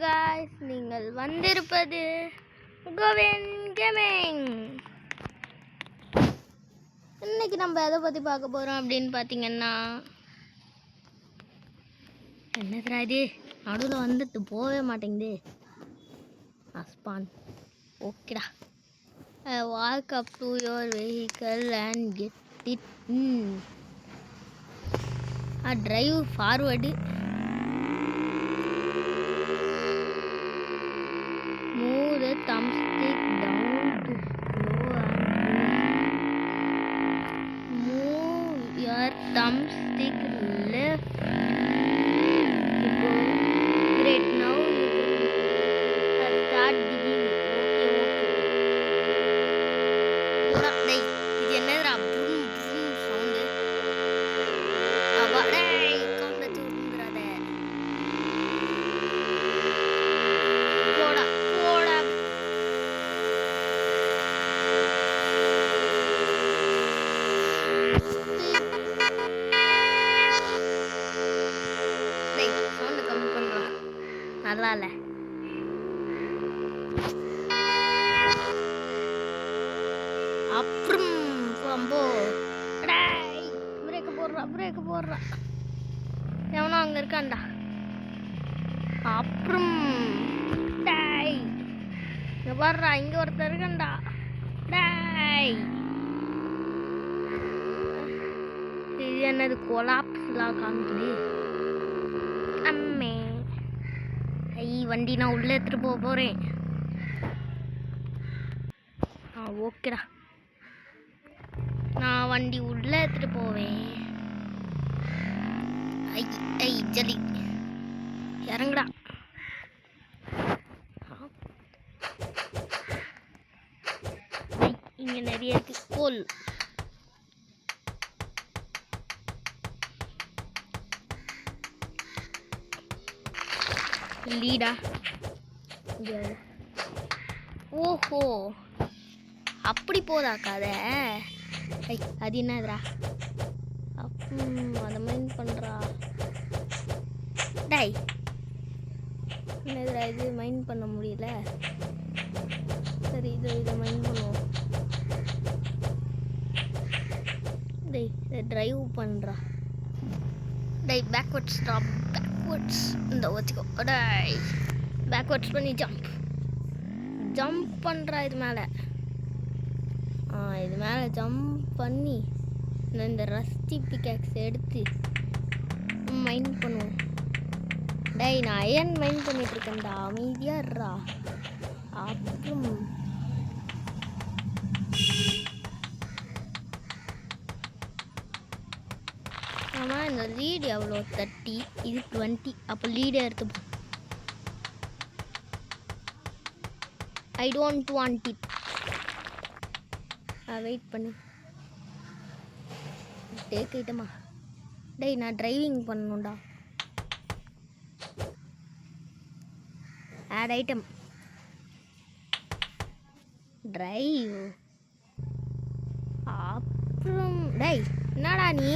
guys, நீங்கள் வந்திருப்பது CoWIN gaming. இன்னைக்கு நம்ம எதை பற்றி பார்க்க போகிறோம் அப்படின்னு பார்த்தீங்கன்னா, என்னதுடா இது நடுவில் வந்துட்டு போகவே மாட்டேங்குது. அஸ்பான் ஓகேடா. Walk up to your vehicle and get it drive forward. Move the thumbstick down to slow and move your thumbstick left to go. Great, now you can start digging. Okay. இது என்னதுடா ப்ரூம் ப்ரூம் சவுண்டு? அப்பாடே காம்பளத்து விட்டுறாத. போடா போடா. Sound கம்மி பண்ணுறோம். நல்லா இல்லை. அப்புறம் பம்போ பிரேக்கு போடுறா. எவனோ அங்கே இருக்கான்டா. அப்புறம் டாய் இங்கே பாடுறா, இங்கே ஒருத்தர் இருக்கான்டா. டாய் இது என்னது கொலாப்ஸ்லாம் காமிக்குது. அம்மே வண்டி நான் உள்ளே எடுத்துகிட்டு போக போகிறேன். ஓகேடா, நான் வண்டி உள்ளே எடுத்துகிட்டு போவேன். ஜலி இறங்குடா. இங்கே நிறைய இருக்கு கோல். லீடா. ஓஹோ, அப்படி போதா கதை. அது என்னதுடா? அதை மைண்ட் பண்ணுறா. டை என்னதுடா இது? மைண்ட் பண்ண முடியல. சரி, இதை மைண்ட் பண்ணுவோம். டை இதை ட்ரைவ் பண்ணுறா. Tie backwards stop. பேக்வர்ட்ஸ் இந்த வச்சுக்கோ. டை பேக்வர்ட்ஸ் பண்ணி ஜம்ப் பண்ணுறா. இது மேலே இது மேலே ஜம்ப் பண்ணி இந்த ரஸ்டி பிக்காக்ஸ் எடுத்து மைண்ட் பண்ணுவோம். டை நான் அயன் மைண்ட் பண்ணிகிட்ருக்கேன்டா, அமைதியாக இருறா. அப்புறம் ஆமாம், இந்த லீடு எவ்வளோ? 30, இது 20. அப்போ லீடை எடுத்துப்போம். I don't want it. Wait பண்ணு. டேக் ஐட்டமா? டேய் நான் டிரைவிங் பண்ணணும்டா. Add item drive. அப்புறம் டேய் என்னடா நீ?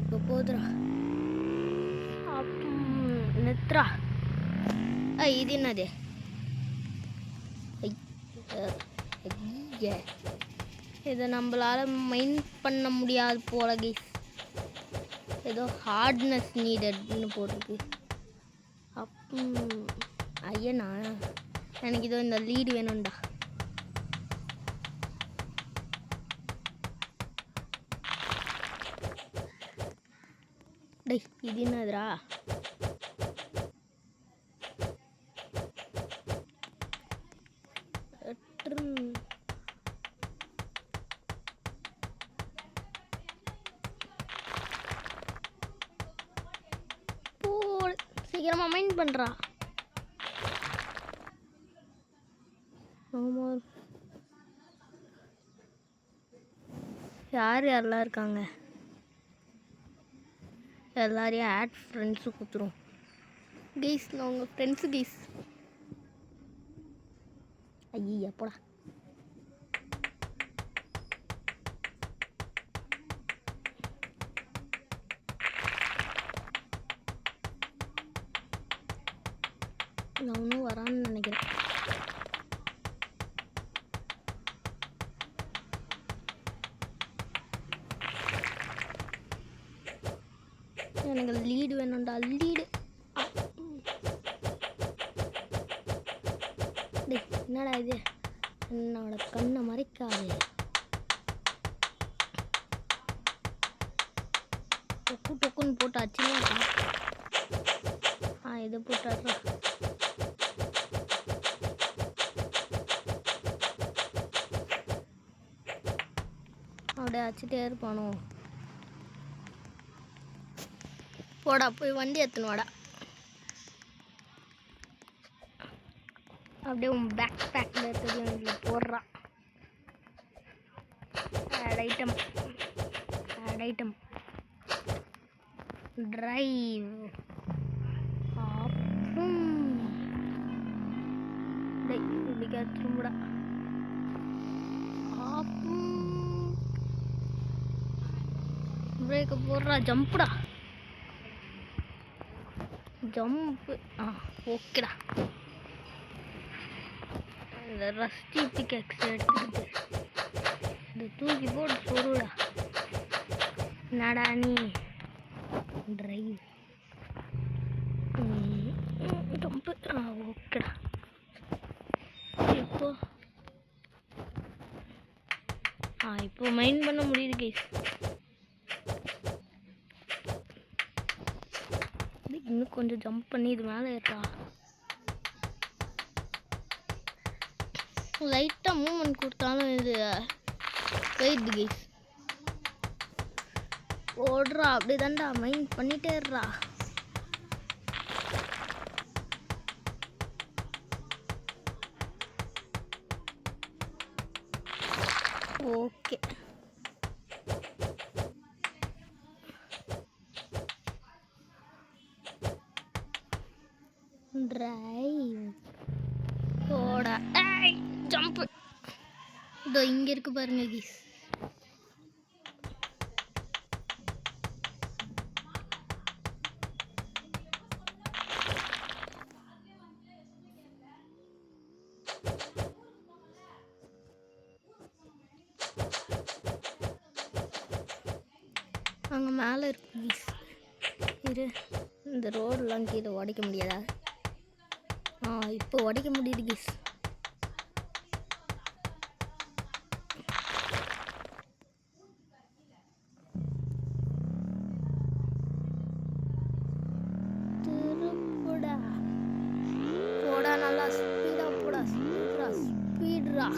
இப்போ போதுரா. நித்ரா. இது என்னது? இதை நம்மளால மைண்ட் பண்ண முடியாது போல கைஸ். ஏதோ ஹார்ட்னஸ் நீடட்னு போட்டிருக்கு. ஐயனா எனக்கு இதோ இந்த லீடு வேணும்டா. டேய் இது என்னதுடா? சீக்கிரமா மைண்ட் பண்றா. யாரெல்லாம் இருக்காங்க? எல்லாரையும் ஆட் ஃப்ரெண்ட்ஸு கொடுத்துரும் கைஸ். நான் உங்கள் ஃப்ரெண்ட்ஸு கைஸ். ஐயா போடா. நான் ஒன்றும் வரான்னு நினைக்கிறேன். எனக்கு லீடு வேணும்டா, லீடு. என்னடா இது, என்னோட கண்ணை மறைக்காது. டொக்கு டொக்குன்னு போட்டாச்சு. இதை போட்டாடுறா. அப்படியே அடிச்சுட்டே இருப்பானோ. போடா, போய் வண்டி எடுத்துன்னு வாடா. அப்படியே உன் பேக் பேக்கில் இருக்கிறது இதில் போடுறான். Add item, add item, drive. இப்படிக்கா திரும்புடா. பிரேக்கை போடுறா. ஜம்புடா, ஜம்பு. ஓகேடா. இந்த ரஸ்டி பிக்கெக்ஸ் எடுத்துக்கிட்டு இந்த தூக்கி போட்டு சொல்லுடா. என்னடா நீ டிரைவ் ஜம்பு. ஓகேடா. இப்போ மைண்ட் பண்ண முடியுது கைஸ். இன்னும் கொஞ்சம் ஜம்ப் பண்ணி இது மேலே ஏற்றா. லைட்டாக மூமெண்ட் கொடுத்தாலும் இது போயிடுது கைஸ். ஓடுறா, அப்படி தான்டா மைண்ட் பண்ணிட்டே இருறா. Okay, drive. ஓடா. ஜம்ப். இதோ இங்கே இருக்கு பாருங்க கீஸ். அங்கே மேலே இருக்கு கீஸ். இரு, இந்த ரோடெலாம் கீழே உடைக்க முடியாதா? இப்போ உடைக்க முடியுது கீஸ். திருப்புடா, போடா, நல்லா ஸ்பீடா போடா. ஸ்பீட்ரா, ஸ்பீட்ரா,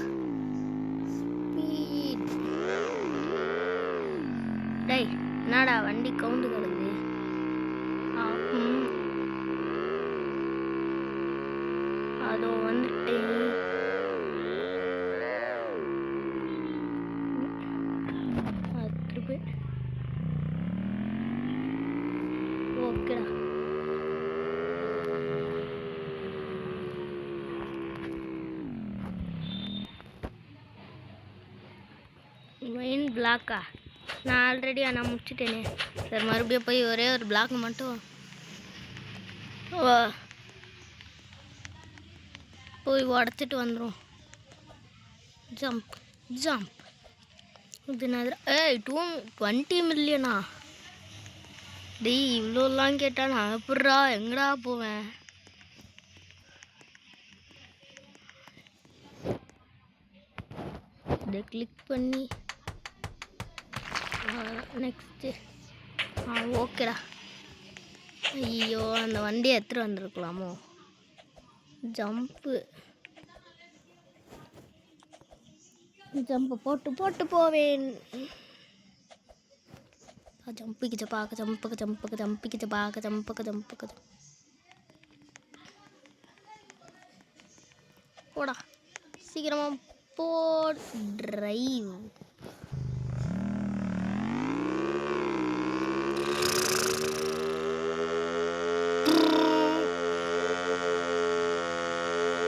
ஸ்பீட். டேய், என்னடா வண்டி கவுண்டு கிடக்குது. அதோ வந்துட்டு திருப்பி. ஓகேடா. மெயின் பிளாக்கா? நான் ஆல்ரெடி நான் முடிச்சுட்டேனே. சரி, மறுபடியும் போய் ஒரே ஒரு பிளாக் மட்டும் போய் உடச்சிட்டு வந்துடும். Jump, jump. இது நான் 20 மில்லியனா? டேய், இவ்வளோலாம் கேட்டா நான் எப்பட்றா எங்கடா போவேன்? இதை கிளிக் பண்ணி நெக்ஸ்ட்டு. ஓகேடா. ஐயோ, அந்த வண்டியை எடுத்துகிட்டு வந்துருக்கலாமோ. ஜம்ப்பு, ஜம்ப்பு போட்டு போட்டு போவேன். ஜம்பிக்கிச்ச பார்க்க, ஜம்புக்கு ஜம்புக்கு ஜம்பிக்கிச்ச பார்க்க, ஜம்புக்கு ஜம்புக்கு. போடா, சீக்கிரமாக போ. டிரைவ்.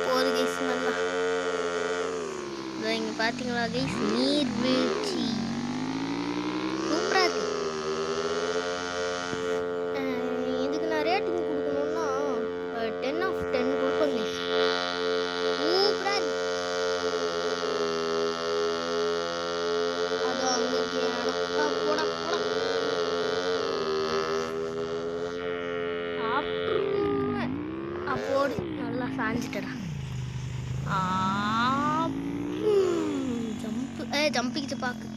போகுது கைஸ் நல்லா. இங்கே பார்த்தீங்களா கைஸ், நீர்வீழ்ச்சி சூப்பராக இருக்கு. இதுக்கு நான் ரேட்டிங் கொடுக்கணுன்னா 10 of 10 கொடுப்பேன் சாஞ்சிட்டடா. ஜம்ப்பு ஜம்பிக்கிச்சு பாக்கு.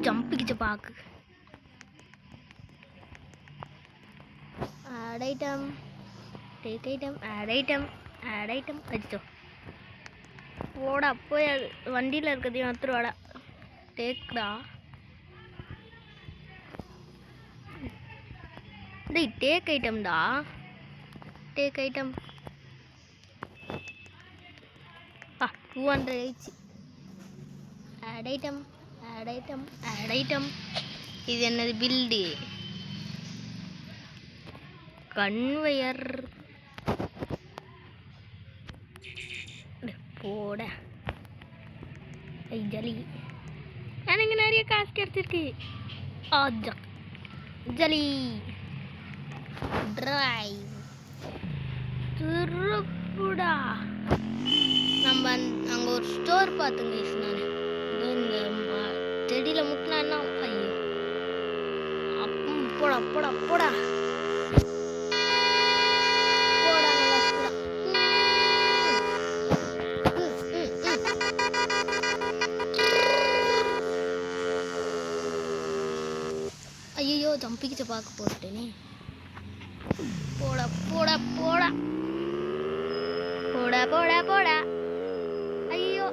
ஜம்பிக்கிச்சு பாக்கு. Add item, take item, add item, add item. அச்சோ போடா, போய் அது வண்டியில் இருக்கிறதையும் எடுத்துருவாடா. டேக்டா. டேய் டேக் ஐட்டம்டா. Take item. 200 ஆயிடுச்சு. Add item, add item, add item. இது என்னது? Build conveyor. போட ஜலி. எனக்கு நிறைய காசு கிடைச்சிருக்கு. ஜலி டிரைவ் திருப்புடா. நம்ம அங்கே ஒரு ஸ்டோர் பார்த்துங்க. நான் இந்த செடியில் முட்டினா ஐயோ போடா போடா போடா. ஐயோ ஜம்பிக்கிட்ட பார்க்க போட்டேனே. போடா போடா போடா போடா போடா போடா. ஐயோ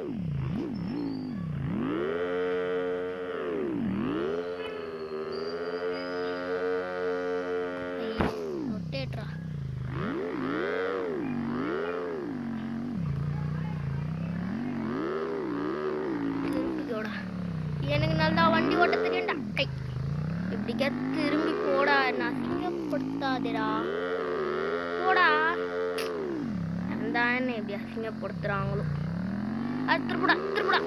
ரொட்டேட்ரா. திரும்பிக்கோடா. எனக்கு நல்லா வண்டி ஓட்ட தெரியும்டா. இப்படிக்கா திரும்பி போடா. நான் அசிங்கப்படுத்தாதேடா. போடா. அந்த எப்படி அசிங்கப்படுத்துறாங்களோ. அது திருப்படா திருப்படா.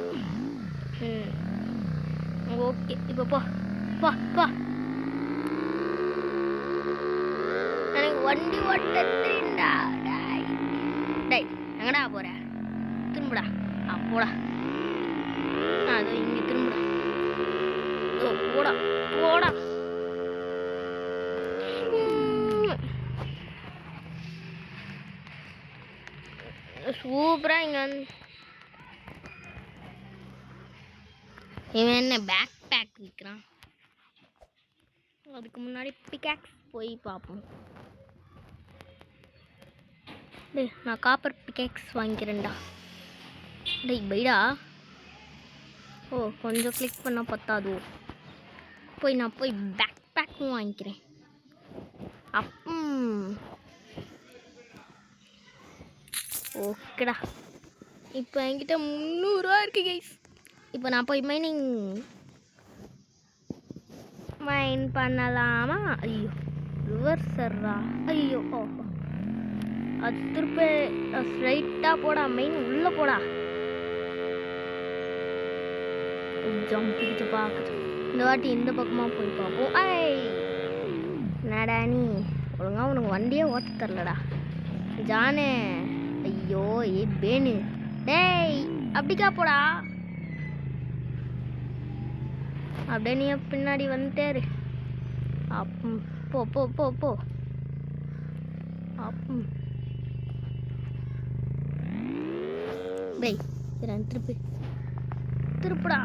ஓகே இப்போ போ போ போ. எனக்கு வண்டி ஓட்ட தெரியும்டா. டேய் எங்கடா போற? திரும்புடா. போடா. அது இங்கே திரும்புடா. போடா போடா. சூப்பரா. இங்க இவன் என்ன பேக் பேக் விற்கிறான். அதுக்கு முன்னாடி பிகாக்ஸ் போய் பார்ப்போம். டேய் நான் காப்பர் பிகாக்ஸ் வாங்கிக்கிறேன்டா. டேய் பைடா. கொஞ்சம் கிளிக் பண்ணால் பத்தாதோ. நான் போய் பேக் பேக்கும் வாங்கிக்கிறேன். ஓகேடா. இப்போ என்கிட்ட 300 ரூபா இருக்கு கைஸ். இப்போ நான் போய் மைன் பண்ணலாமா? ஐயோ ரிவர்ஸரா. ஐயோ அது திருப்பி ஸ்ட்ரைட்டாக போடா. மெயின் உள்ளே போடா. ஜம்பிக்கிட்டு பார்க்குது. இந்த வாட்டி இந்த பக்கமாக போய் பார்ப்போம். என்னடா நீ ஒழுங்கா உனக்கு வண்டியே ஓட்ட தரலடா ஜானே. ஐயோ பேனு. டேய் அப்படிக்கா போடா. அப்படியே நீ பின்னாடி வந்துட்டாரு. போ போ போ போ. டேய் திருப்பி திருப்புடா.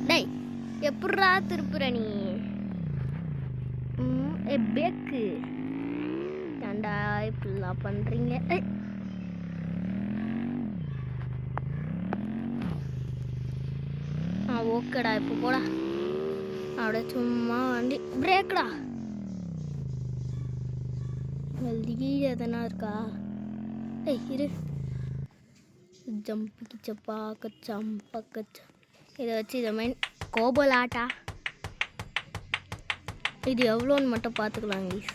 டேய் எப்படா திருப்புற நீ? பேக்கு ஏண்டா இப்படிலாம் பண்றீங்க? ஓகேடா இப்போ போடா. அப்படியே சும்மா வண்டி பிரேக்கடா. கீழே எதனா இருக்கா? இரு. ஜம்பு சப்பாக்க சம்பக்க. இதை வச்சு இதை மைண்ட் கோபலாட்டா. இது எவ்வளோன்னு மட்டும் பார்த்துக்கலாம் கைஸ்.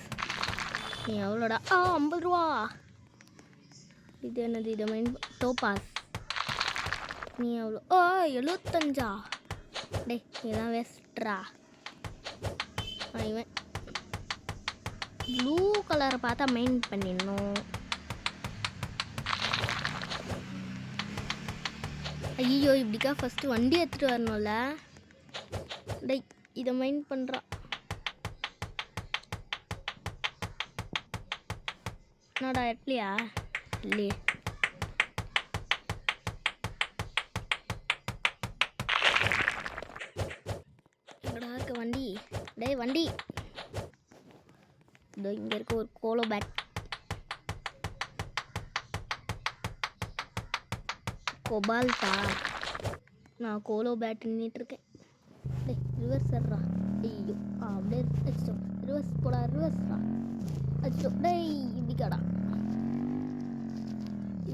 நீ எவ்வளோடா? 50 ரூபா. இது என்னது? இதை மைண்ட் டோபாஸ். நீ எவ்வளோ? 75. டேய் இதான் வேஸ்ட்ரா. இவன் ப்ளூ கலரை பார்த்தா மெயின் பண்ணிடணும். ஐயோ இப்படிக்கா ஃபஸ்ட்டு வண்டி எடுத்துகிட்டு வரணும்ல. டேய் இதை மைண்ட் பண்ணுறா. என்னடா எட்லியா இல்லையே. எங்கடா இருக்க வண்டி? டேய் வண்டி, இதோ இங்கே இருக்க ஒரு கோலோ பேட். கொபால்ட்டா, நான் கோலோ பேட் நின்றுட்டுருக்கேன். டேய் ரிவர்ஸ் ஏறா. ஐயோ அப்படியே அச்சோ, ரிவர்ஸ் போடா, ரிவர்ஸ்டா. அச்சோ டேய் இப்படிக்காடா.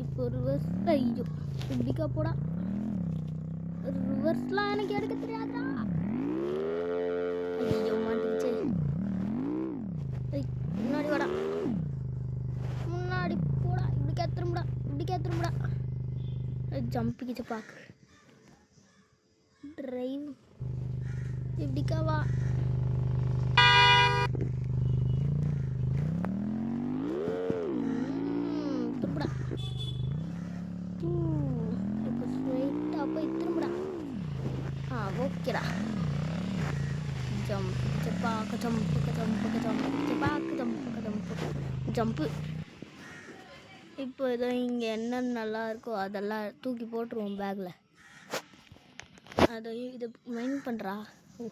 இப்போ ரிவர்ஸ். ஐயோ இப்படிக்கா போடா. ரிவர்ஸ்லாம் எனக்கு எடுக்க தெரியாதா. ஐயோ மாட்டிச்சு. முன்னாடி வாடா, முன்னாடி போடா. இப்படிக்கா திரும்புடா, இப்படிக்கா திரும்புடா. ஜம்பிக்கிச்சு பார்க்கு. டிரைவ் இப்படிக்கா வா. திரும்புடா. இப்போ ஸ்ட்ரைட்டாக போய் திரும்புடா. ஓகேடா. ஜம்ப் செப்பாக்கு ஜம்புக்கு ஜம்புக்கு ஜம்பு செப்பாக்கு ஜம்புக்கு ஜம்பு ஜம்ப்பு. இப்போ ஏதோ இங்கே என்னென்ன நல்லா இருக்கோ அதெல்லாம் தூக்கி போட்டுருவோம் பேக்கில். அதையும் இதை மைண்ட் பண்ணுறா. ஓ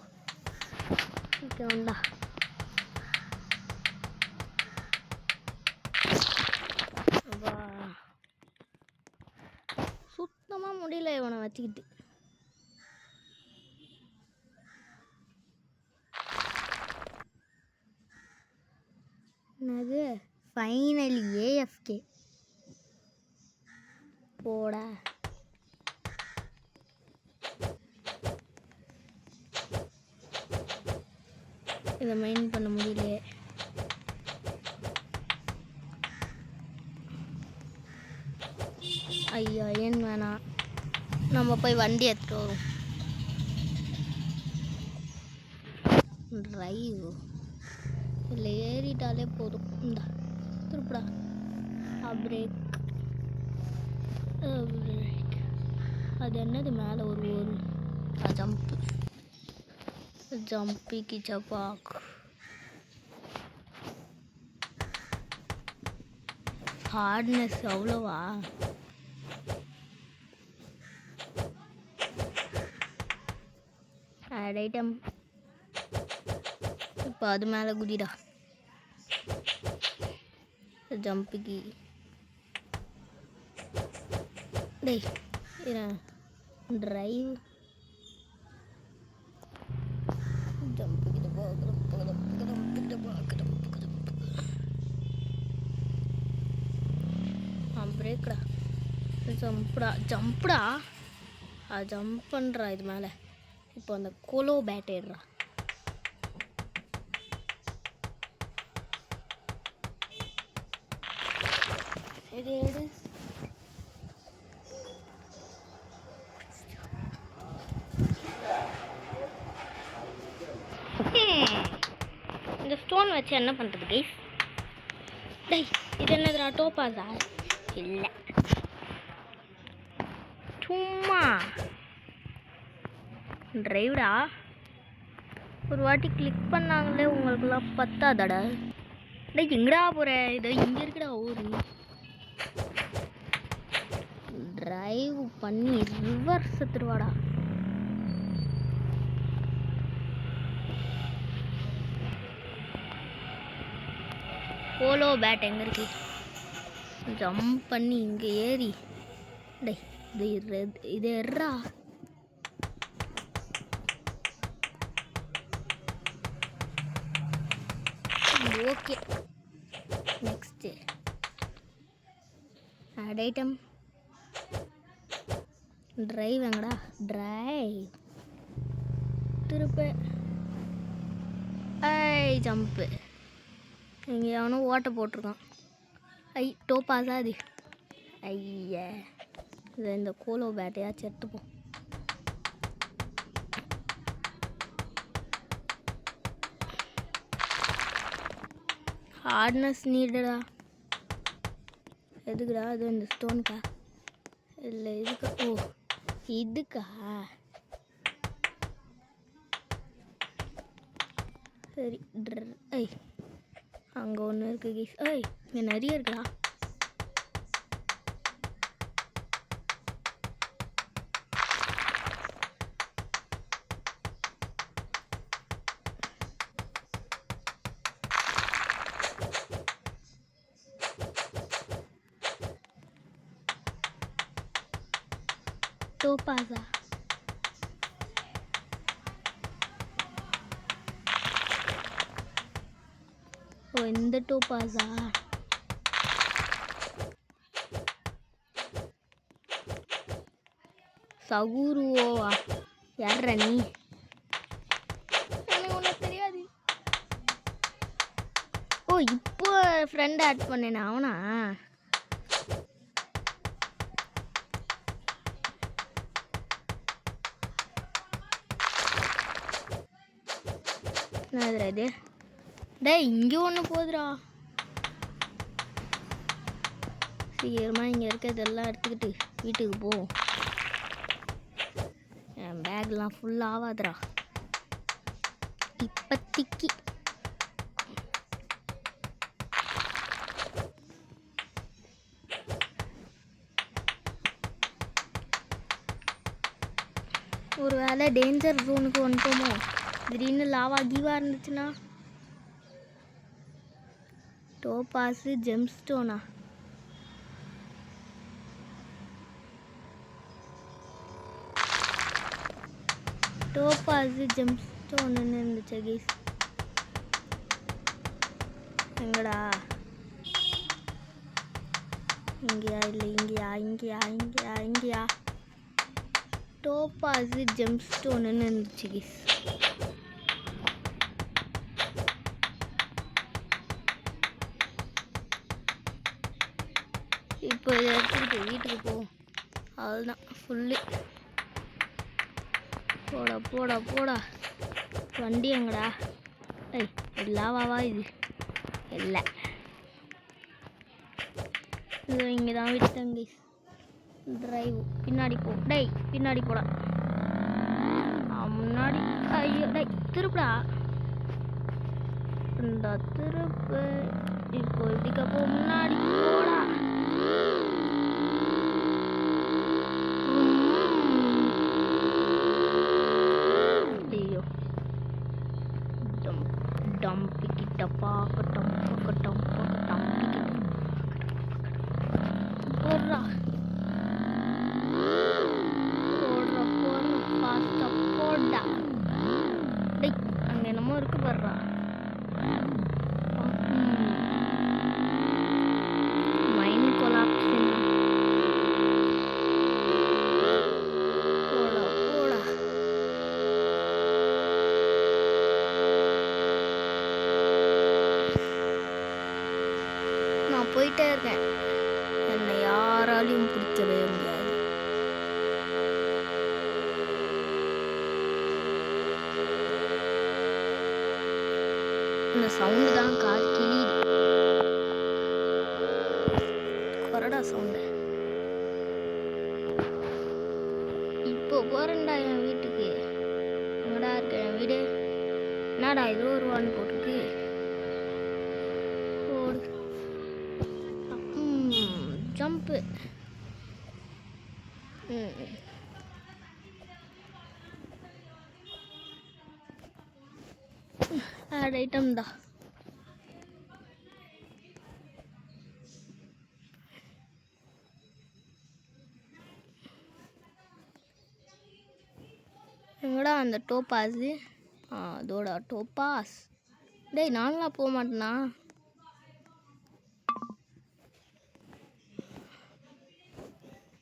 ஓகே வந்தா. சுத்தமாக முடியல இவனை வச்சுக்கிட்டு. என்னது ஃபைனலி ஏஎஃப்கே போடா. இதை மைண்ட் பண்ண முடியலையே. ஐயா ஏன் வேணாம், நம்ம போய் வண்டி எடுத்துட்டு வரோம். டிரைவ் இல்லை ஏறிட்டாலே போதும். இந்த திருப்படா. Break break. அது என்னது மேலே ஒரு ஜம்ப்பு ஜம்பிக்கு சப்பாக். ஹார்ட்னஸ் அவ்வளோவா? ஐட்டம் இப்போ அது மேலே குதிடா. ஜம்பிக்கு டேய் டிரைவ் ஜம்பிக்கிட்ட பிரேக்டா. ஜம்புடா ஜம்புடா. ஜம்ப் பண்ணுறா இது மேலே. இப்போ அந்த கோலோ பேட் ஏடுறா. இது எடு. இந்த ஸ்டோன் வச்சு என்ன பண்ணுறது கைஸ்? டேய் இது என்னதுடா? டோப்பாஸா? இல்லை சும்மா டிரைவ்டா. ஒரு வாட்டி கிளிக் பண்ணாங்களே உங்களுக்குலாம் பத்தாதடா. டேய் எங்கடா போகிற? இதோ இங்கே இருக்குடா ஊரு. டிரைவ் பண்ணி ரிவர்ஸ் எடுத்துருவாடா. போலோ பேட் எங்கே இருக்கு? ஜம்ப் பண்ணி இங்கே ஏறி. டேய் இது எர்றா. Okay next add item. Drive எங்கடா? டிரைவ் திருப்ப. I jump. இங்கே அவனும் ஓட்ட போட்டிருக்கான். ஐ டோப்பாஸா அது? ஐயா இது இந்த கோலோ பேட்டையாச்சும் எடுத்துப்போம். ஹார்ட்னஸ் நீடடா. எதுக்குடா? அது இந்த ஸ்டோனுக்கா இல்லை இதுக்கா? ஓ இதுக்கா? சரி ஐய் அங்கே ஒன்று இருக்குது கைஸ். ஐய் இங்கே நிறைய இருக்கா. டோபாஸா? ஓ இந்த டோபாஸா? சகுருவோவா? யார்ரா நீ? எனக்கு ஒன்றும் தெரியாது. ஓ இப்போ ஃப்ரெண்ட் ஆட் பண்ணேனா அவனா? என்னதுடா இது? டேய் இங்கே ஒன்று போகுதுடா. சீக்கிரமாக இங்கே இருக்கிறதெல்லாம் எடுத்துக்கிட்டு வீட்டுக்கு போ. என் பேக்லாம் ஃபுல் ஆகாதுடா இப்போதைக்கு. ஒரு வேளை டேஞ்சர் ஜோனுக்கு வந்துட்டோமோ? திடீர்னு லாவா கீவா இருந்துச்சுன்னா? டோபாஸு ஜெம்ஸ்டோனா? டோபாஸு ஜெம்ஸ்டோனுன்னு இருந்துச்சு கைஸ். எங்கடா? இங்கேயா? இல்லை இங்கேயா? இங்கேயா? இங்கேயா? இங்கேயா? டோபாஸு ஜெம்ஸ்டோனுன்னு இருந்துச்சு கைஸ். இப்போ இதை எடுத்துக்கிட்டு வீட்டுக்கு போவோம். அவ்வளோதான் ஃபுல்லு. போடா போடா போடா. வண்டி எங்கடா? ஐய் லாவாவா இது? இல்லை இது இங்கே தான் விட்டேன் கைஸ். டிரைவ் பின்னாடி போ. டேய் பின்னாடி போடா. முன்னாடி. ஐயோ டேய் திருப்புடா. இந்த திருப்பு. இப்போ இப்படிக்க போ. முன்னாடி போடா. ஐயோ டம்பிக்கிட்ட பார்க்கட்டும் பார்க்கட்டும் பார்க்கட்டும். போடுறா போடுறா போடுறா ஃபாஸ்ட்டாக போடா. டேய் அங்கே என்னமோ இருக்கு பாடுறா. Mind collapse. போடா போடா. நான் போயிட்டே இருக்கேன். என்னை யாராலையும் பிடிக்கவே முடியாது. இந்த சவுண்டு தான் காது கிளியுது. கொரடா சவுண்டு. இப்போ போகிறேன்டா என் வீட்டுக்கு. எங்கடா இருக்க என் வீடு? என்னடா இது ஒரு வான் போட்டுருக்கு. போடு. ஜம்ப்பு. ஆட் ஐட்டம் தான். எங்கடா அந்த டோபாஸு? அதோட டோபாஸ். டேய் நான்லாம் போக மாட்டேனா?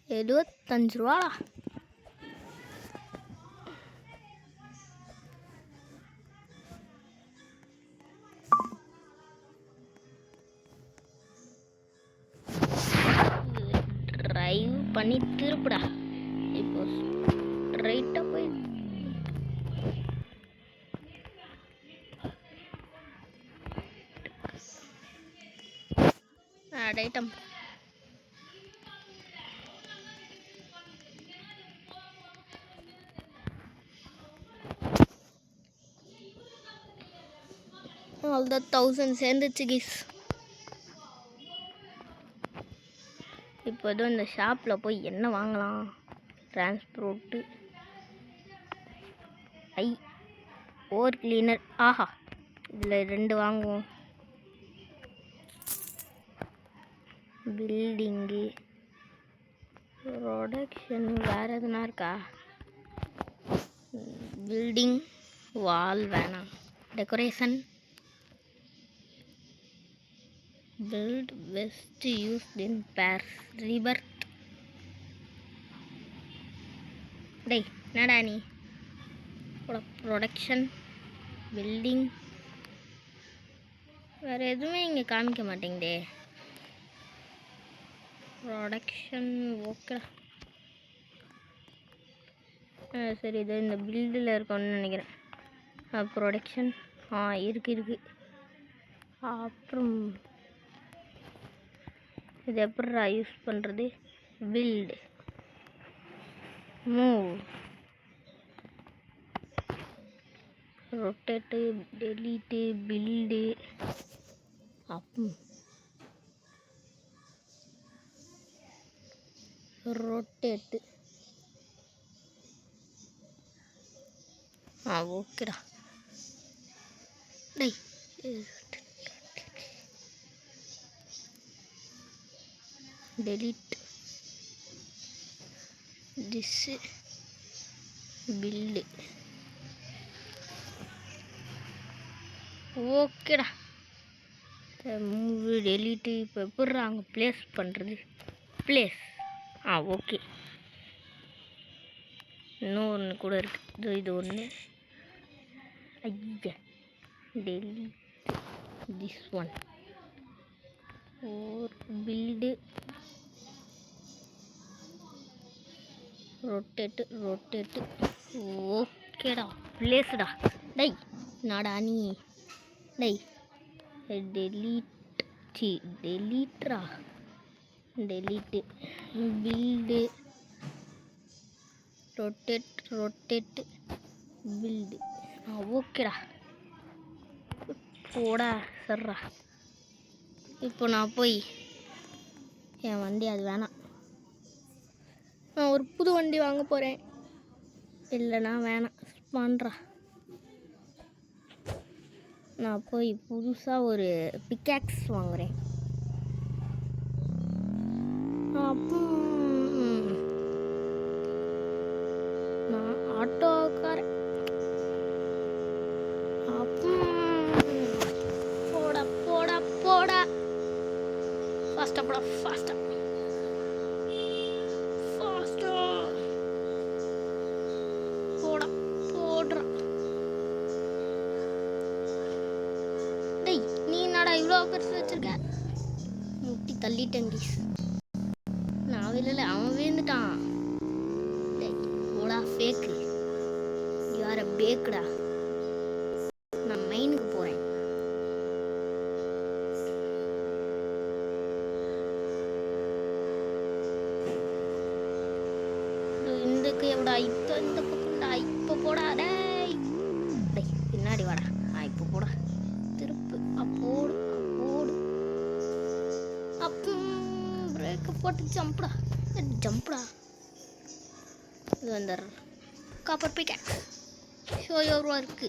₹75. டிரைவ் பண்ணி திருப்புடா. இப்போ ரைட்டாக போய் ஐட்டம். அவ்வளோதான் 1000 சேர்ந்துச்சு கிஸ். இப்போ எதுவும் இந்த ஷாப்பில் போய் என்ன வாங்கலாம்? டிரான்ஸ்போர்ட்டு ஓர் கிளீனர். ஆஹா, இதில் 2 வாங்குவோம். பில்டிங்கு ப்ரொடக்ஷன் வேறு எதுனா இருக்கா? பில்டிங் வால் வேணாம். Decoration build best used in pairs rebirth. டேய் என்னடா நீ? ப்ரொடக்ஷன் பில்டிங் வேறு எதுவுமே இங்கே காமிக்க மாட்டேங்குதே. Production okay. சரி, இது இந்த பில்டில் இருக்கணும்னு நினைக்கிறேன். ப்ரொடக்ஷன் இருக்கு. அப்புறம் இது எப்படிடா யூஸ் பண்ணுறது? Build, move, rotate, delete, build, rotate. ஓகேடா. டேய் டெலீட் திஸ்ஸு பில்டு. ஓகேடா. Move delete. இப்போ எப்படி அங்கே ப்ளேஸ் பண்ணுறது? Place okay. இன்னும் ஒன்று கூட இருக்குது. இது ஒன்று. ஐயா, delete this one. Or build, rotate. ஓகேடா, ப்ளேஸ்டா. டேய் நாடா நீ? டேய் டெலீட்ரா. Delete build, rotate build. ஓகேடா, போடா சர்றா. இப்போ நான் போய் என் வண்டி அது வேணாம், நான் ஒரு புது வண்டி வாங்க போகிறேன். இல்லைனா வேணாம் பண்ணுறா. நான் போய் புதுசாக ஒரு பிக்காக்ஸ் வாங்குகிறேன். நான் ஆட்டோக்காரன். போடா ஃபாஸ்ட்டாக போடுறா. டேய் நீ என்னடா இவ்வளோ பெருசு வச்சிருக்க? முட்டி தள்ளிட்டேங்க. நான் விழல, அவன் விழுந்துட்டான். டேய் போடா ஃபேக்கு. யார பேக்குடா. நான் மெயினுக்கு போகிறேன். இந்துக்கு எவ்வளோ இந்த பக்கம்டா. இப்போ போடா. டேய் பின்னாடி வாடா. இப்போ போடா. திருப்பு. போடு. பிரேக்கை போட்டு ஜம்ப்டா. இது வந்துடுற copper pickaxe show your work.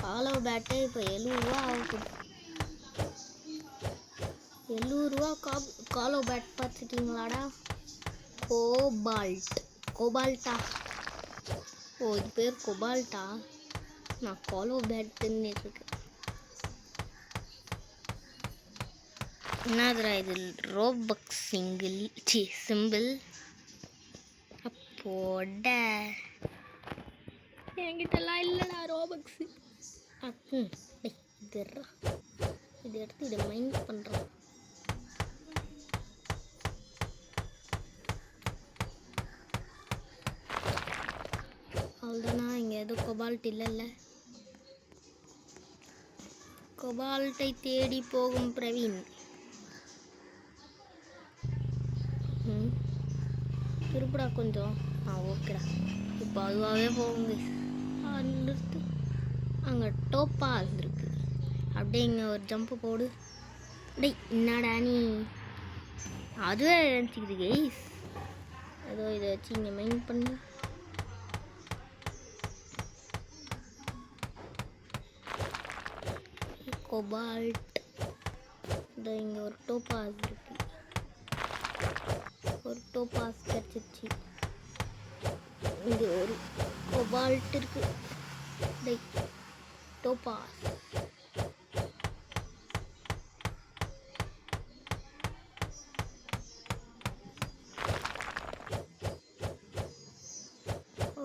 காலோ பேட்டு இப்போ 70 ரூபா ஆகுது. 70 ரூபா காலோ பேட் பார்த்துட்டீங்களாடா? கோபால்ட்டா. இது பேர் கோபால்ட்டா. நான் காலோ பேட்டுன்னு இருக்கேன். என்னதுடா இது? Robux simple. அப்போட என்கிட்டலாம் இல்லைடா ரோபக்ஸு. இது எடுத்து இதை மைண்ட் பண்ணுறோம். அவ்வளோதானா? இங்கே எதுவும் கோபால்ட் இல்லைல்ல. கோபால்ட்டை தேடி போகும் பிரவீன். திருப்படா கொஞ்சம். ஓகேடா. இப்போ இப்போ அதுவாகவே போகுங்க. நிறுத்து. அங்கே டோப்பா இருக்கு. அப்படியே இங்கே ஒரு ஜம்ப்பு போடு. டேய் என்னடா நீ? அதுவே நினச்சிக்குது கைஸ். ஏதோ இதை வச்சு இங்கே மைண்ட் பண்ணு. கோபால்ட். இதோ இங்கே ஒரு டோப்பாஸ் இருக்கு. ஒரு டோப்பாஸ் கிடச்சிருச்சு. இங்கே ஒரு கோபால்ட் இருக்கு. டேய் டோப்பாஸ்.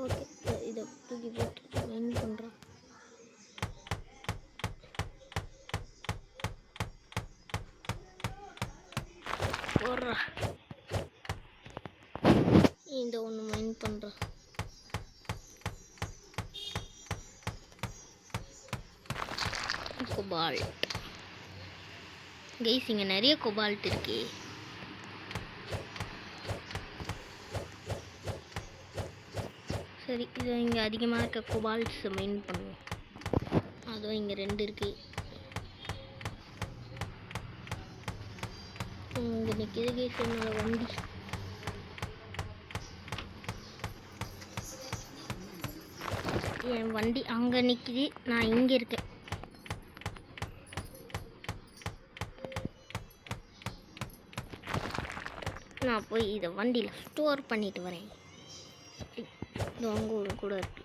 ஓகே இதை தூக்கி போட்டு மைண்ட் பண்ணுறோம். போடுறா. இந்த ஒன்று மைண்ட் பண்ணுறோம். கோபால்ட். கைஸ் இங்கே நிறைய கோபால்ட் இருக்கே. சரி இது இங்கே அதிகமாக இருக்க கோபால்ட்ஸ் மைண்ட் பண்ணுவோம். அதுவும் இங்கே 2 இருக்கு. இங்கே நிற்கிது கைஸ் என்னோட வண்டி. என் வண்டி அங்கே நிற்கிது, நான் இங்கே இருக்கேன். நான் போய் இதை வண்டியில் ஸ்டோர் பண்ணிட்டு வரேன். இது அங்கே ஒரு கூட இருக்கு.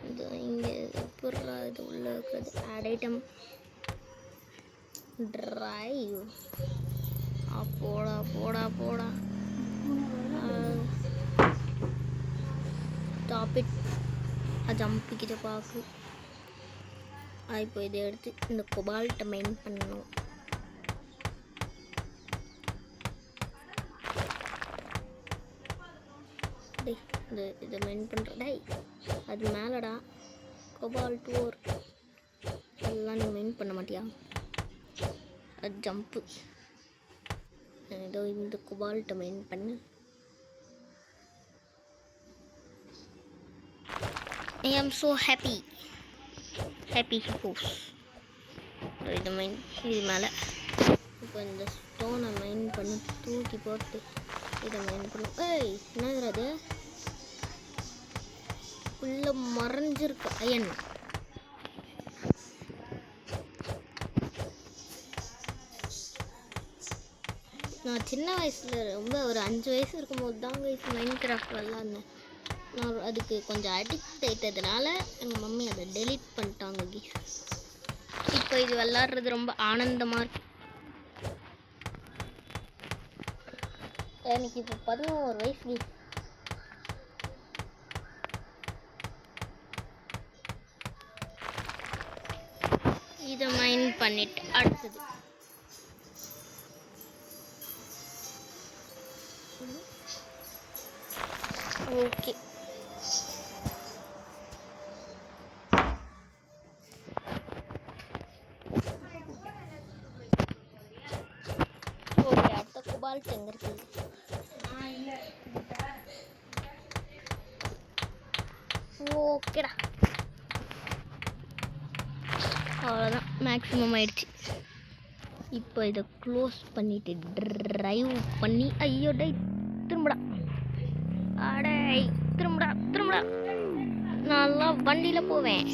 இது இங்கே புறா இது உள்ள இருக்கிறது. Add item drive. போடா போடா போடா. Stop it. ஜம்பிக்கிட்ட பார்க்கு. இப்போ இதை எடுத்து இந்த கோபால்ட்டை மைண்ட் பண்ணணும். டேய் இதை மைண்ட் பண்ணுற. டேய் அது மேலடா கோபால்ட் ஓர். எல்லாம் நீ மைண்ட் பண்ண மாட்டியா? அது ஜம்ப்பு. ஏதோ இந்த கோபால்ட்டை மைண்ட் பண்ணு. I am so happy. Happy hippos. இது மைண்ட் இது மேலே. இப்போ இந்த ஸ்டோனை மைண்ட் பண்ணி தூக்கி போட்டு இதை மைண்ட் பண்ணும். ஏய் என்னது அது? உள்ள மறைஞ்சிருக்கு அயன். நான் சின்ன வயசில் ரொம்ப ஒரு 5 வயசு இருக்கும்போது தான் மைண்ட் கிராஃப்ட் விளாட்னேன். நான் அதுக்கு கொஞ்சம் அடிக்ட் ஆகிட்டதுனால எங்கள் மம்மி அதை டெலீட் பண்ணிட்டாங்க. இப்போ இது விளாட்றது ரொம்ப ஆனந்தமாக இருக்கு. எனக்கு இப்போ 11 வயசு. இதை மைண்ட் பண்ணிட்டு அடுத்தது ஓகே. ஓகே அடுத்த கோபால்ட் எங்கே இருக்கு? ஓகேடா அவ்வளோதான், மேக்ஸிமம் ஆயிடுச்சு. இப்போ இதை க்ளோஸ் பண்ணிட்டு ட்ரைவ் பண்ணி. ஐயோ டை திரும்படா. அடை திரும்படா திரும்படா. நல்லா வண்டியில் போவேன்.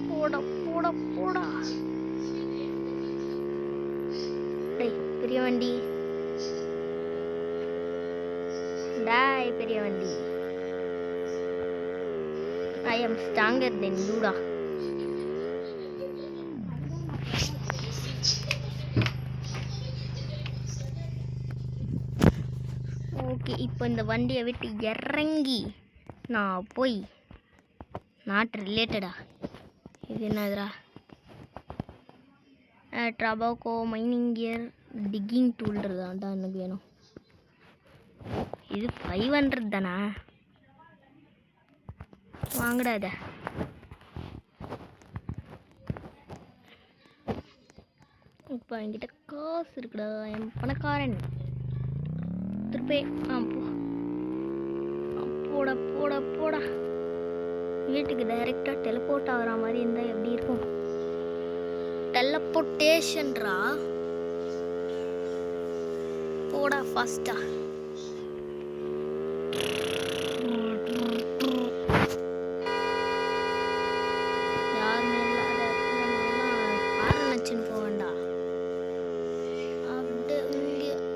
போடா போடா போடா. டேய் பெரிய வண்டி. டாய் பெரிய வண்டி. I am stronger than you டா. ஓகே இப்போ இந்த வண்டியை விட்டு இறங்கி நான் போய் நாட் ரிலேட்டடா. இது என்னதுடா? ட்ரபாக்கோ மைனிங் கியர் டிக்கிங் டூல் தான் எனக்கு வேணும். இது 500 தானா? வாங்கடா இதை. இப்போ என்கிட்ட காசு இருக்குடா, என் பணக்காரன். திருப்பி போடா போடா போடா. வீட்டுக்கு டைரெக்டாக டெலிபோர்ட் ஆகிற மாதிரி இருந்தால் எப்படி இருக்கும்? டெலப்போர்டேஷன்ரா. போடா ஃபாஸ்டா. யாருமே இல்லாத இடத்துல ஹாரன் வச்சுன்னு போக வேண்டாம். அப்படியே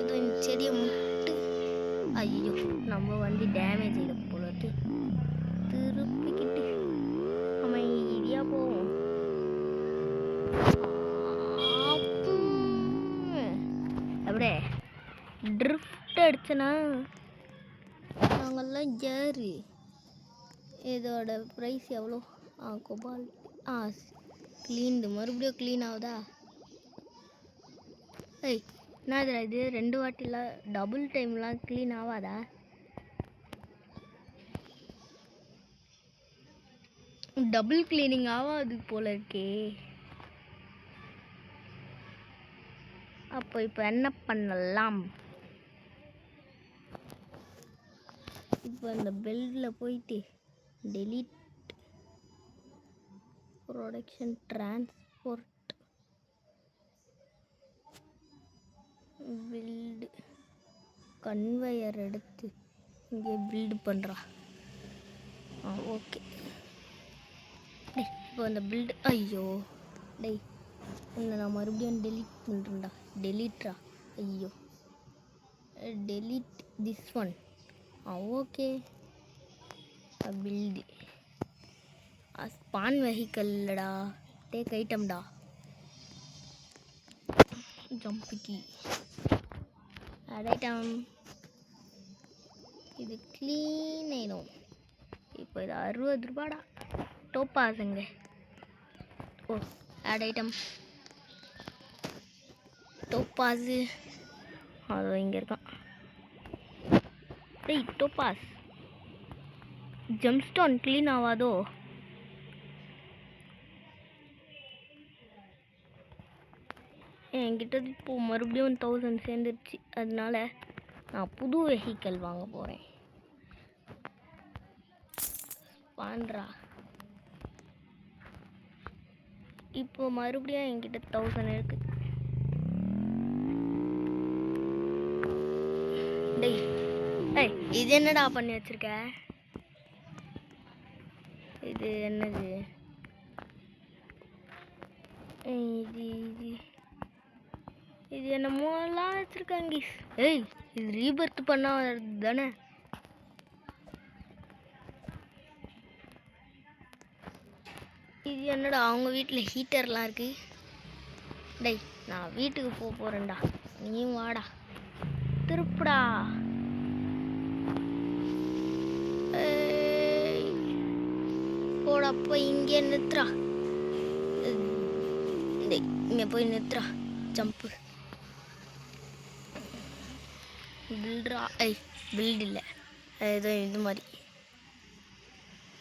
இங்கே இது செடியை முட்டு. ஐயோ, நம்ம வண்டி டேமேஜ் ஆகிடும் போல. திருப்பிக்கிட்டு அமைதியாக போவோம். அப்படியே ட்ரிஃப்ட் அடிச்சனா நாங்கள்லாம் ஜாரு. இதோட ப்ரைஸ் எவ்வளோ? கோபால் க்ளீன்டு. மறுபடியும் க்ளீன் ஆகுதா? ஏய், என்னதுடா இது? 2 வாட்டிலாம் டபுள் டைம்லாம் க்ளீன் ஆகாதா? டபுள் க்ளீனிங் ஆகாது போல இருக்கே. அப்போ இப்போ என்ன பண்ணலாம்? இப்போ அந்த பெல்ட்டில் போயிட்டு delete production transport build conveyor எடுத்து இங்கே பில்டு பண்ணுறா. ஓகே. டேய், இப்போ அந்த பில்டு. ஐயோ டேய், இல்லை நான் மறுபடியும் டெலீட் பண்ணுறேன்டா. டெலீட்ரா. ஐயோ, delete this one. Okay. Build spawn வெஹிக்கல்லடா. டேக் ஐட்டம்டா. ஜம்பிக்கி ஆட் ஐட்டம். இது க்ளீன் ஆயிடும். இப்போ இது 60 ரூபாடா. டோப்பாஸுங்க. ஓ, ஆட் ஐட்டம் டோப்பாஸு. அது இங்கே இருக்கான். டேய் டோப்பாஸ், ஜம்ஸ்டோன் க்ளீன் ஆகாதோ? என்கிட்ட இப்போ மறுபடியும் 1000 சேர்ந்துருச்சு. அதனால நான் புது வெஹிக்கல் வாங்க போகிறேன். பாண்ட்ரா. இப்போ மறுபடியும் என்கிட்ட 1000 இருக்கு. டேய் டேய், இது என்னடா பண்ணி வச்சிருக்க? இது என்னது? இது இது இது என்னமோலாம் வச்சிருக்காங்க. ஏய், இது ரீபர்த் பண்ணா தானே? இது என்னடா அவங்க வீட்டில் ஹீட்டர்லாம் இருக்கு? டேய், நான் வீட்டுக்கு போக போகிறேன்டா. நீயும் வாடா. திருப்புடா. போடா, போய் இங்கே நிறுத்துறா. டேய், இங்கே போய் நிறுத்துறா. ஜம்ப்பு பில்ட்ரா. ஐய், பில்ட் இல்லை, ஏதோ இது மாதிரி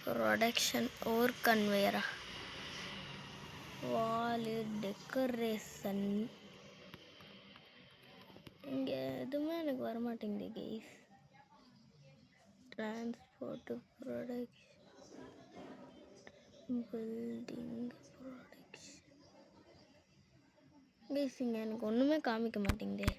ப்ரொடக்ஷன் ஓர் கன்வேயரா. வாலு டெக்கரேஷன். இங்கே எதுவுமே எனக்கு வரமாட்டேங்குது guys. Transport production building production. Guys, இங்கே எனக்கு ஒன்றுமே காமிக்க மாட்டேங்குது.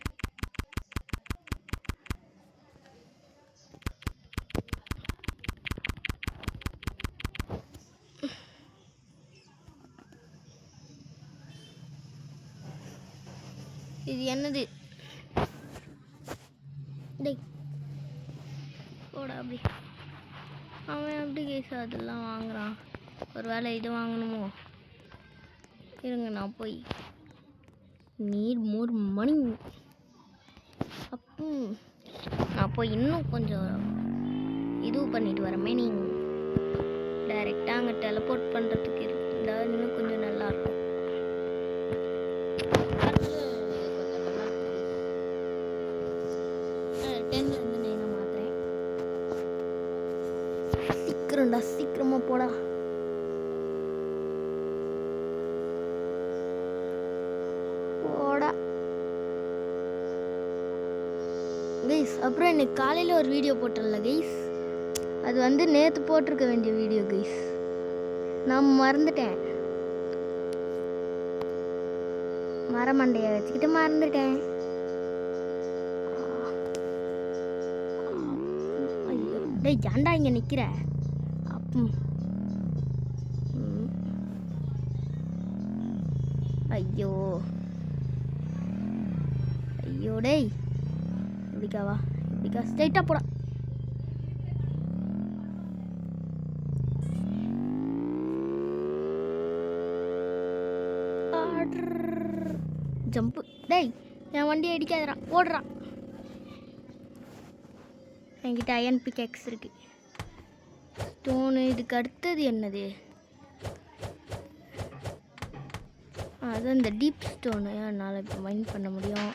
இது என்னது? டேய் போடா. அப்படி அவன் எப்படி கைஸ் அதெல்லாம் வாங்குறான்? ஒரு வேளை இது வாங்கணுமோ? இருங்க, நான் போய் நீட் மோர் மணி. அப்போ நான் போய் இன்னும் கொஞ்சம் இது பண்ணிட்டு வரேன். மைனிங் டைரெக்டாக அங்கே டெலபோர்ட் பண்ணுறதுக்கு இருந்தால் இன்னும் கொஞ்சம் நல்லாயிருக்கும். சீக்கிரமா போ. அப்புறம் இன்னைக்கு காலையில் ஒரு வீடியோ போட்டேன்ல கைஸ், அது வந்து நேற்று போட்டிருக்க வேண்டிய வீடியோ கைஸ், நான் மறந்துட்டேன். மரமண்டையை வச்சுக்கிட்டு மறந்துட்டேன். ஐயோ டேய் ஏன்டா இங்கே நிற்கிற? ஐயோ ஐயோ டேய், இப்படிக்காவா? இப்படிக்கா ஸ்ட்ரைட்டாக போடா. ஜம்ப்பு. டேய் என் வண்டியை அடிக்காதடா, ஓடுறான். என்கிட்ட அயன் பிக்கேக்ஸ் இருக்கு. ஸ்டோனு. இதுக்கு அடுத்தது என்னது? அது இந்த டீப் ஸ்டோனு என்னால் இப்போ மைண்ட் பண்ண முடியும்.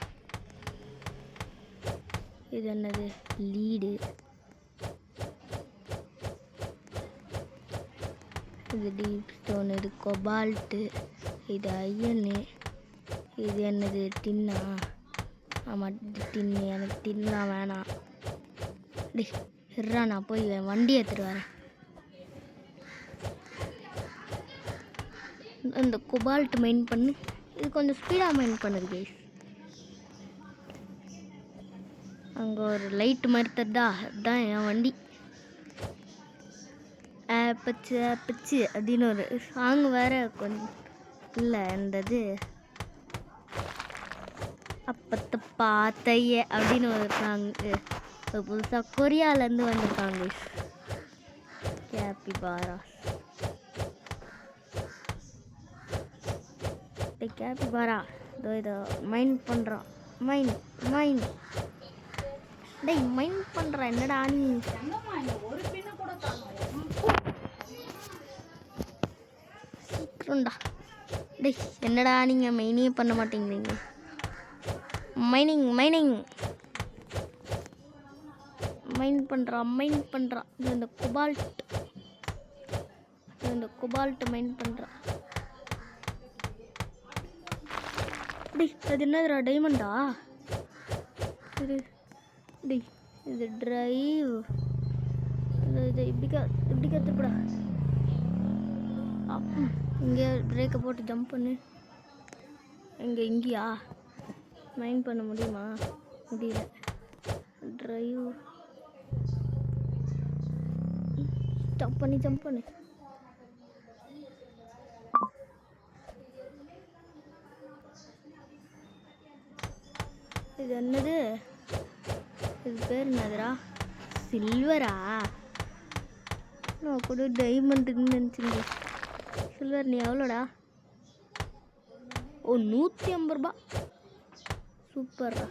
இது என்னது? லீடு. இது டீப் ஸ்டோன். இது கொபால்ட்டு. இது அயனு. இது என்னது? டின்னா. ஆமாம் டின்னு. எனக்கு டின்னா வேணாம். டேய் இருறா, நான் போய் என் வண்டி எடுத்துகிட்டு வரேன். இந்த கொபால்ட் மைன் பண்ணு. இது கொஞ்சம் ஸ்பீடாக மைன் பண்ணுது கைஸ். அங்கே ஒரு லைட் மாதிரி தருதா, அதுதான் என் வண்டி. ஆப்பச்சு ஆப்பச்சு அப்படின்னு ஒரு சாங் வேறு கொஞ்சம் இல்லை இருந்தது. அப்பத்தை பார்த்தைய அப்படின்னு ஒரு சாங்கு புதுசாக கொரியாவிலேருந்து வந்திருக்காங்க கைஸ். கேபிபாரா. கேபிபாரா இதோ இதை மைன் பண்ணுறான். மைன் மைன். டேய் மைன் பண்ணுற என்னடா நீ? சீக்கிரம்டா. டேய் என்னடா நீங்கள் மைனே பண்ண மாட்டேங்கிறீங்க? மைனிங் மைனிங் மைன் பண்ணுறான். இந்த கொபால்ட் மைன் பண்ணுறான். டேய் அது என்னதுடா? டைமண்டா இது? டேய் இது டிரைவ். இது இப்படி கற்றுப்படா. இங்கே பிரேக்கை போட்டு ஜம்ப் பண்ணு. இங்கேயா மைன் பண்ண முடியுமா? முடியல. டிரைவ். ஜம்ப் பண்ணு. இது என்னது? இது பேர் என்னதுடா? சில்வரா? நான் கூட டைமண்டுன்னு நினச்சிங்க. சில்வர் நீ எவ்வளோடா? ஓ 150 ரூபா. சூப்பர்ரா.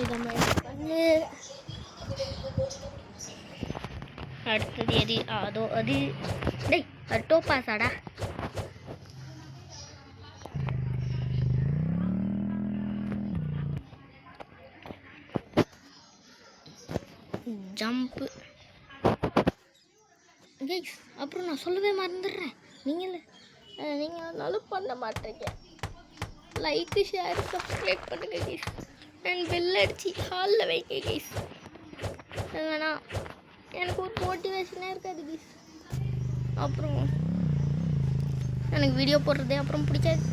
இதை பண்ணு. அடுத்தது எது? அதோ அது. டேய் அது டோப்பாஸாடா. ஜம்ப்பு. கைஸ் அப்புறம் நான் சொல்லவே மறந்துடுறேன். நீங்கள் அதனாலும் பண்ண மாட்டேங்க. லைக்கு ஷேர் சப்ஸ்கிரைப் பண்ணுங்க கைஸ். அண்ட் பெல் அடிச்சு ஹாலில் வைக்க கைஸ். இல்லைனா எனக்கு ஒரு மோட்டிவேஷனே இருக்காது கைஸ். அப்புறம் எனக்கு வீடியோ போடுறதே அப்புறம் பிடிக்காது.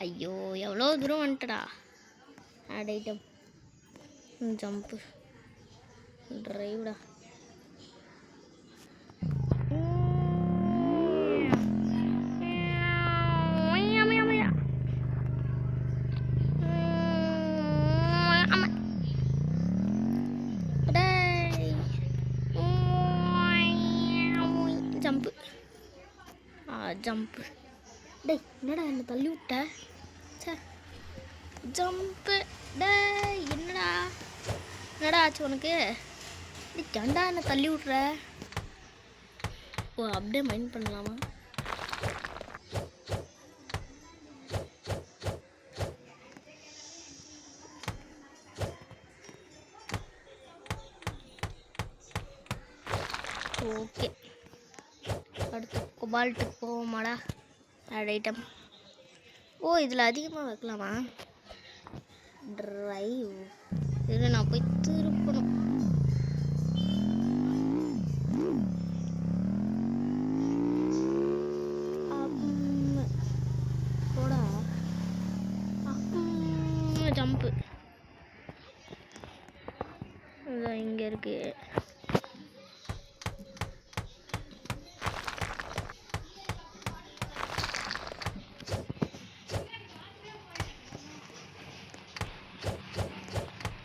ஐயோ எவ்வளோ தூரம் வந்துட்டடா. Add item. ஜம்ப்பு. டிரைவ்டா. ஜம்ப்பு. டேய் என்னடா என்ன தள்ளி விட்ட? ஜம்ப்பு. டே என்னடா என்னடா ஆச்சு உனக்கு? ஜண்டா என்ன தள்ளி விட்ற? ஓ அப்படியே மைண்ட் பண்ணலாமா? ஓகே, அடுத்து கொபால்ட்டுக்கு போவோமாடா. Add item. ஓ இதில் அதிகமாக வைக்கலாமா? ட்ரைவ். இதில் நான் போய் திருப்பணும். போடா ஜம்ப்பு. அதான் இங்கே இருக்கு.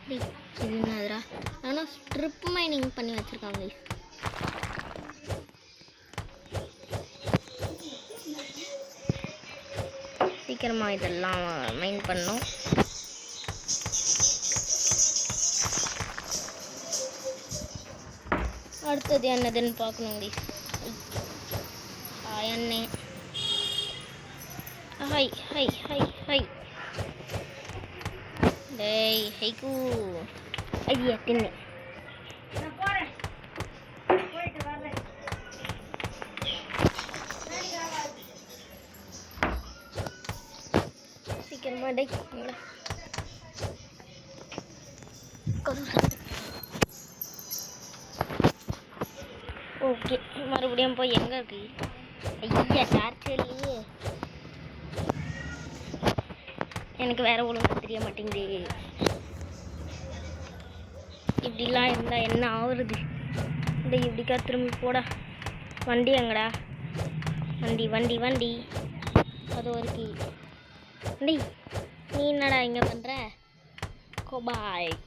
இது என்னதுடா? ஆனால் ஸ்ட்ரிப் மைனிங் பண்ணி வச்சுருக்காங்க. சீக்கிரமாக இதெல்லாம் மைன் பண்ணோம். அடுத்தது என்னதுன்னு பார்க்கணும். எண்ணெய். ஹை ஹை ஹை ஹை டேய் ஹைக்கூ. ஐயா தின்னு. சீக்கிரமா டேய். ஓகே, மறுபடியும் போய் எங்கே இருக்கு? ஐயா டார்ச் இல்லையே. எனக்கு வேற ஒழுங்கு தெரிய மாட்டேங்குது. இப்படிலாம் இருந்தால் என்ன ஆகுறது? டே இப்படிக்கா திரும்பி போடா. வண்டி எங்கடா? வண்டி வண்டி வண்டி. அது ஒரு கீ. டேய் நீ என்னடா இங்கே பண்ணுற? கொபால்ட்.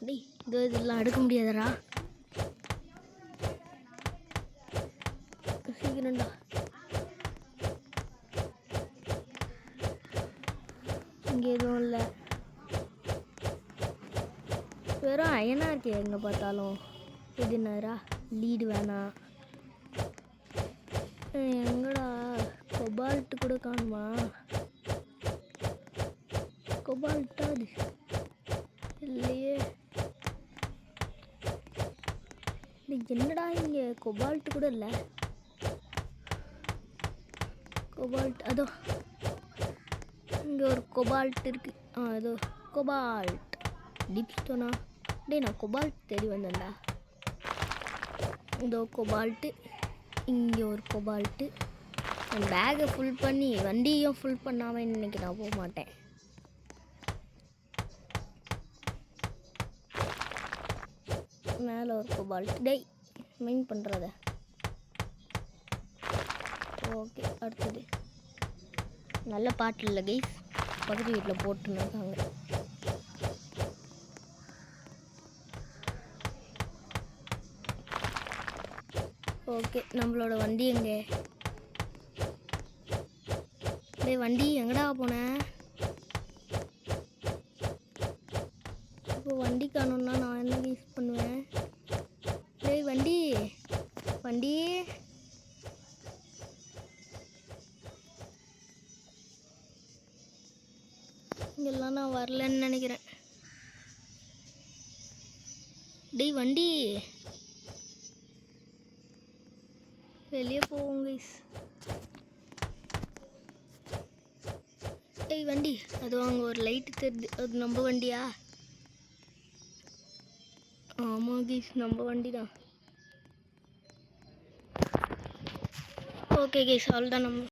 டேய் இதெல்லாம் அடுக்க முடியாதடா. சீக்கிரம்டா. இங்கே எதுவும் இல்லை. வெறும் அயனாக இருக்கே எங்கே பார்த்தாலும். இது என்னடா? லீடு வேணாம். எங்கடா கொபால்ட்டு கூட காணுமா? கொபால்ட்டா அது இல்லையே. என்னடா இங்கே கொபால்ட்டு கூட இல்லை. கொபால்ட் அதோ இங்கே ஒரு கொபால்ட் இருக்கு. அதோ கொபால்ட் டிப்ஸ்டோனா. டேய் நான் கொபால்ட் தேடி வந்தேன்டா. இதோ கொபால்ட்டு. இங்கே ஒரு கொபால்ட்டு. என் பேக்கை ஃபுல் பண்ணி வண்டியும் ஃபுல் பண்ணாமல் இன்னைக்கு நான் போக மாட்டேன். மேலே ஒரு கொபால்ட். டேய் மெயின் பண்ணுறத. ஓகே, அடுத்தது நல்ல பாட்டு இல்லை கைஸ். பக்கத்து வீட்டில் போட்டுன்னு இருக்காங்க. ஓகே, நம்மளோட வண்டி எங்கே? டேய் வண்டி எங்கடா போனேன்? இப்போ வண்டி காணோன்னா நான் என்ன யூஸ் பண்ணுவேன்? டேய் வண்டி வண்டி. இங்கெல்லாம் நான் வரலன்னு நினைக்கிறேன். டேய் வண்டி வெளியே போவோம் கைஸ். டேய் வண்டி அது அங்கே ஒரு லைட்டு தெரியுது. அது நம்ம வண்டியா? ஆமாம் கைஸ் நம்ம வண்டி தான். ஓகே கைஸ் அவ்வளோதான். நம்ம